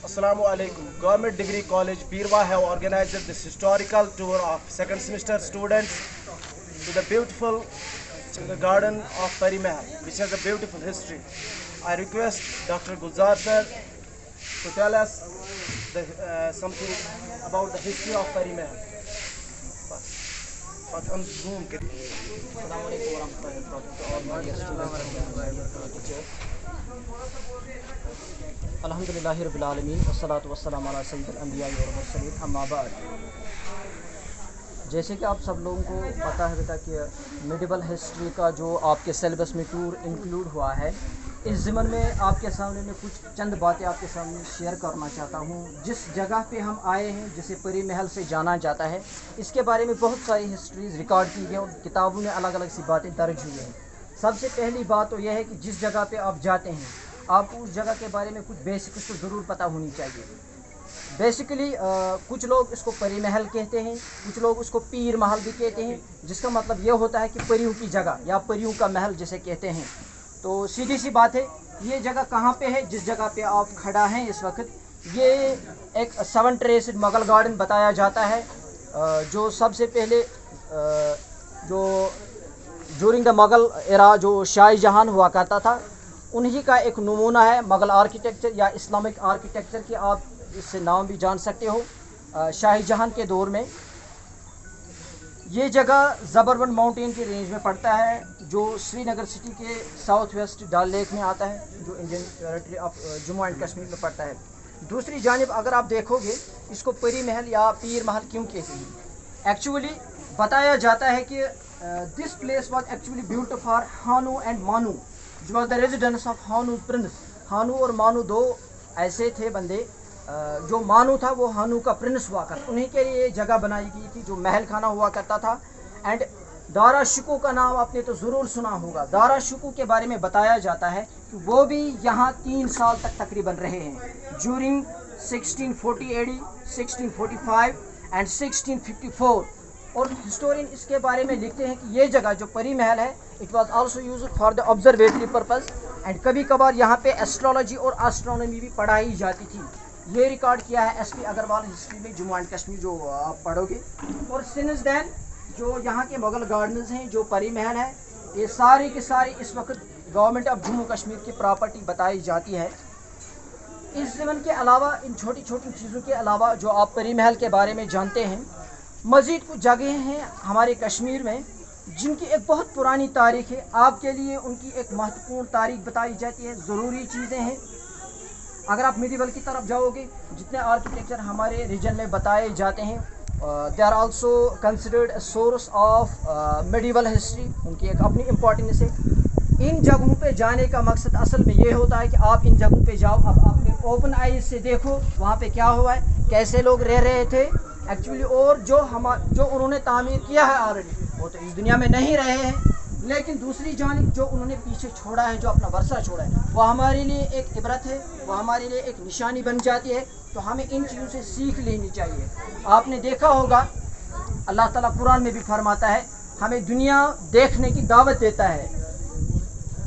Assalamu alaikum. Government Degree College, Birwa have organized this historical tour of second semester students to the beautiful garden of Pari Mahal, which has a beautiful history. I request Dr. Gulzar sir to tell us something about the history of Pari Mahal. अल्हम्दुलिल्लाहि रब्बिल आलमीन वस्सलातु वस्सलामु अला सय्यिदिल अंबिया वल मुरसलीन अम्मा बाद। जैसे कि आप सब लोगों को पता है बेटा कि मेडिवल हिस्ट्री का जो आपके सिलेबस में टूर इंक्लूड हुआ है, इस ज़िमन में आपके सामने मैं कुछ चंद बातें आपके सामने शेयर करना चाहता हूँ। जिस जगह पे हम आए हैं, जिसे परी महल से जाना जाता है, इसके बारे में बहुत सारी हिस्ट्रीज रिकॉर्ड की गई और किताबों में अलग अलग सी बातें दर्ज हुई हैं। सबसे पहली बात तो यह है कि जिस जगह पे आप जाते हैं, आपको उस जगह के बारे में कुछ बेसिक्स तो ज़रूर पता होनी चाहिए। बेसिकली कुछ लोग इसको परी महल कहते हैं, कुछ लोग उसको पीर महल भी कहते हैं, जिसका मतलब यह होता है कि परियों की जगह या परियों का महल जिसे कहते हैं। तो सीधी सी बात है, ये जगह कहाँ पे है? जिस जगह पे आप खड़ा हैं इस वक्त, ये एक 7 ट्रेस्ड मुगल गार्डन बताया जाता है, जो सबसे पहले जो ड्यूरिंग द मुगल एरा जो शाहजहां हुआ करता था, उन्हीं का एक नमूना है मुगल आर्किटेक्चर या इस्लामिक आर्किटेक्चर की आप इससे नाम भी जान सकते हो। शाहजहां के दौर में ये जगह ज़बरवन माउंटेन की रेंज में पड़ता है, जो श्रीनगर सिटी के साउथ वेस्ट डल लेक में आता है, जो Indian territory of Jammu and Kashmir में पड़ता है। दूसरी जानिब अगर आप देखोगे, इसको परी महल या पीर महल क्यों कहते हैं? एक्चुअली बताया जाता है कि this place was actually built for Hanu and मानू, जो was the residence of Hanu Prince. हानू और मानू दो ऐसे थे बंदे, जो मानू था वो हानू का प्रिंस हुआ करता, उन्हीं के लिए जगह बनाई गई थी जो महल खाना हुआ करता था। एंड दारा शिको का नाम आपने तो ज़रूर सुना होगा। दारा शिको के बारे में बताया जाता है कि वो भी यहाँ 3 साल तक तकरीबन रहे हैं, ड्यूरिंग 1640 AD, 1645 एंड 1654। और हिस्टोरियन इसके बारे में लिखते हैं कि ये जगह जो परी महल है, it was also used for the observatory purpose, and कभी कभार यहाँ पे एस्ट्रोलॉजी और एस्ट्रोनॉमी भी पढ़ाई जाती थी। ये रिकॉर्ड किया है SP अग्रवाल हिस्ट्री में, जम्मू एंड कश्मीर, जो आप पढ़ोगे। और सिंस देन जो यहाँ के मुगल गार्डन्स हैं, जो परी महल है, ये सारी की सारी इस वक्त गवर्नमेंट ऑफ जम्मू कश्मीर की प्रॉपर्टी बताई जाती है। इस ज़मन के अलावा, इन छोटी छोटी चीज़ों के अलावा जो आप परी महल के बारे में जानते हैं, मज़ीद कुछ जगहें हैं हमारे कश्मीर में जिनकी एक बहुत पुरानी तारीख़ है। आपके लिए उनकी एक महत्वपूर्ण तारीख़ बताई जाती है, ज़रूरी चीज़ें हैं। अगर आप मिडिवल की तरफ जाओगे, जितने आर्किटेक्चर हमारे रीजन में बताए जाते हैं, they are also considered a source of medieval history, उनकी एक अपनी इम्पोर्टेंस है। इन जगहों पे जाने का मकसद असल में ये होता है कि आप इन जगहों पे जाओ, अब अपने ओपन आईज से देखो वहाँ पे क्या हुआ है, कैसे लोग रह रहे थे एक्चुअली, और जो उन्होंने तामीर किया है ऑलरेडी, वो तो इस दुनिया में नहीं रहे हैं, लेकिन दूसरी जानिब जो उन्होंने पीछे छोड़ा है, जो अपना वर्षा छोड़ा है, वो हमारे लिए एक इबरत है, वो हमारे लिए एक निशानी बन जाती है। तो हमें इन चीज़ों से सीख लेनी चाहिए। आपने देखा होगा, अल्लाह ताला कुरान में भी फरमाता है, हमें दुनिया देखने की दावत देता है।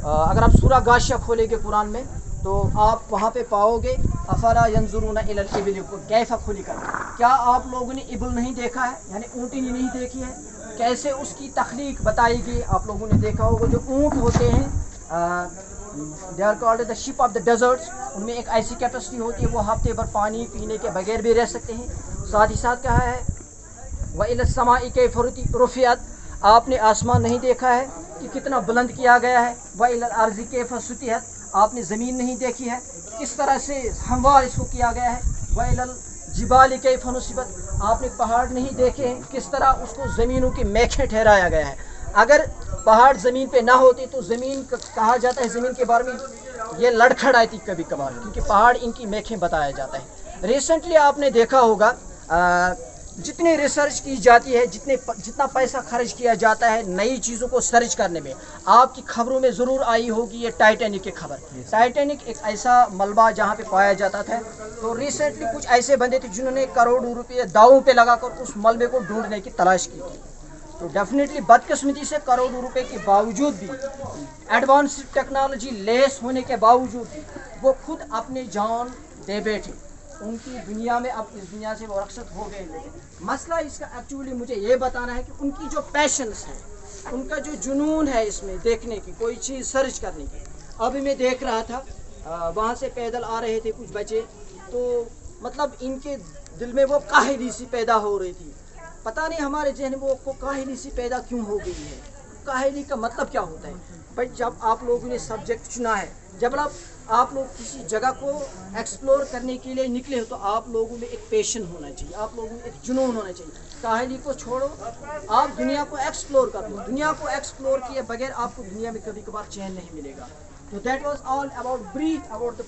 अगर आप सूरा गाशिया खोलेंगे कुरान में, तो आप वहाँ पे पाओगे, अफला यंजुरूना इलल इबिल कैफा खुलिकत, क्या आप लोगों ने इबल नहीं देखा है, यानी ऊँटनी नहीं देखी है, कैसे उसकी तख्लीक बताई गई। आप लोगों ने देखा होगा जो ऊँट होते हैं, they are called the ship of the deserts, उनमें एक ऐसी कैपेसिटी होती है, वो हफ्ते भर पानी पीने के बगैर भी रह सकते हैं। साथ ही साथ कहा है व इलस समाई कैफ रुफियत, आपने आसमान नहीं देखा है कि कितना बुलंद किया गया है। व इलल अर्ज़ि कैफ सुतिहत, आपने ज़मीन नहीं देखी है किस तरह से हमवार इसको किया गया है। व इलल जिबाल कैफ नुसिबत, आपने पहाड़ नहीं देखे हैं किस तरह उसको ज़मीनों की मेखें ठहराया गया है। अगर पहाड़ ज़मीन पे ना होती तो ज़मीन कहा जाता है, ज़मीन के बारे में ये लड़खड़ाती कभी कभार, क्योंकि पहाड़ इनकी मेखें बताया जाता है। रिसेंटली आपने देखा होगा, जितनी रिसर्च की जाती है, जितना पैसा खर्च किया जाता है नई चीज़ों को सर्च करने में, आपकी खबरों में ज़रूर आई होगी ये टाइटैनिक की खबर। टाइटैनिक एक ऐसा मलबा जहाँ पे पाया जाता था, तो रिसेंटली कुछ ऐसे बंदे थे जिन्होंने करोड़ों रुपये दावों पे लगाकर उस मलबे को ढूंढने की तलाश की थी। तो डेफिनेटली बदकिस्मती से करोड़ों रुपए के बावजूद भी, एडवांस टेक्नोलॉजी लेस होने के बावजूद भी, वो खुद अपनी जान दे बैठे। उनकी दुनिया में अब इस दुनिया से वो रखसत हो गए। लेकिन मसला इसका एक्चुअली मुझे ये बताना है कि उनकी जो पैशंस है, उनका जो जुनून है इसमें देखने की, कोई चीज़ सर्च करने की। अभी मैं देख रहा था वहाँ से पैदल आ रहे थे कुछ बच्चे, तो मतलब इनके दिल में वो काहिली सी पैदा हो रही थी। पता नहीं हमारे जहन में वो काहिली सी पैदा क्यों हो गई है। काहिली का मतलब क्या होता है भाई? जब आप लोगों ने सब्जेक्ट चुना है, जब आप लोग किसी जगह को एक्सप्लोर करने के लिए निकले हो, तो आप लोगों में एक पैशन होना चाहिए, आप लोगों में एक जुनून होना चाहिए। काहिली को छोड़ो, आप दुनिया को एक्सप्लोर कर लो। दुनिया को एक्सप्लोर किए बगैर आपको दुनिया में कभी कभार चैन नहीं मिलेगा। तो that was all about brief about the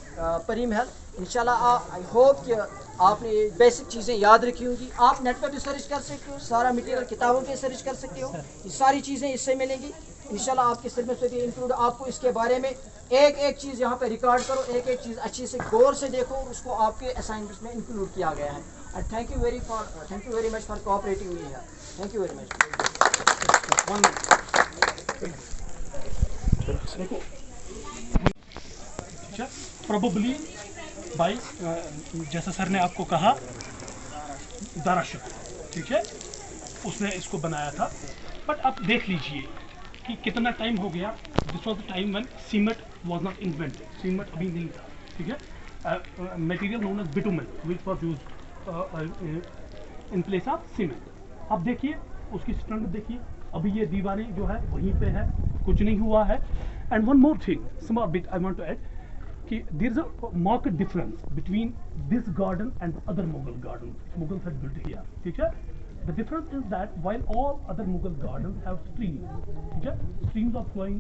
परी महल। इंशाल्लाह आई होप कि आपने ये बेसिक चीज़ें याद रखी होंगी। आप नेट पर भी सर्च कर सकते हो, सारा मटेरियल किताबों पे सर्च कर सकते हो, ये सारी चीज़ें इससे मिलेंगी। इंशाल्लाह आपके सिलेबस में भी इंक्लूड। आपको इसके बारे में एक एक चीज़ यहाँ पे रिकॉर्ड करो, एक एक चीज़ अच्छी से गौर से देखो, उसको आपके असाइनमेंट्स में इंक्लूड किया गया है। And thank you very much for cooperating me here. Thank you very much. Probably भाई जैसा सर ने आपको कहा, दाराशुक, ठीक है, उसने इसको बनाया था। बट आप देख लीजिए कि कितना टाइम हो गया। This was the time when cement was not invented, cement अभी नहीं था, ठीक है। Material known as bitumen which was used in place of cement. आप देखिए उसकी स्ट्रेंथ देखिए, अभी ये दीवारें जो है वहीं पे है, कुछ नहीं हुआ है। And one more thing, small bit I want to add कि there is a market difference between this garden and other Mughal garden Mughals had built here, ठीक है। The difference is that while all other Mughal gardens have streams, ठीक है, streams are flowing,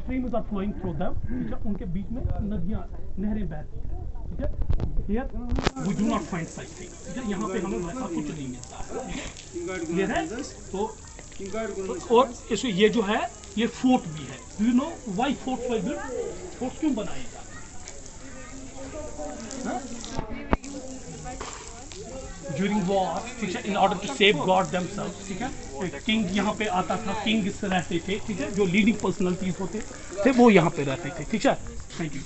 streams are flowing through them, ठीक है, उनके बीच में नदियाँ, नहरें बहती हैं, ठीक है। Here we do not find such things, ठीक है, यहाँ पे हमें वैसा कुछ नहीं मिलता है, क्लियर है। तो और इसमें ये जो है ये फोर्ट भी है। Do you know why forts were built? Fort क्यों बनाए जाते हैं? ड्यूरिंग वॉर, ठीक है, in order to save god themselves, ठीक है। किंग यहाँ पे आता था, किंग इससे रहते थे, ठीक है, जो लीडिंग पर्सनैलिटीज होते थे वो यहाँ पे रहते थे, ठीक है। Thank you.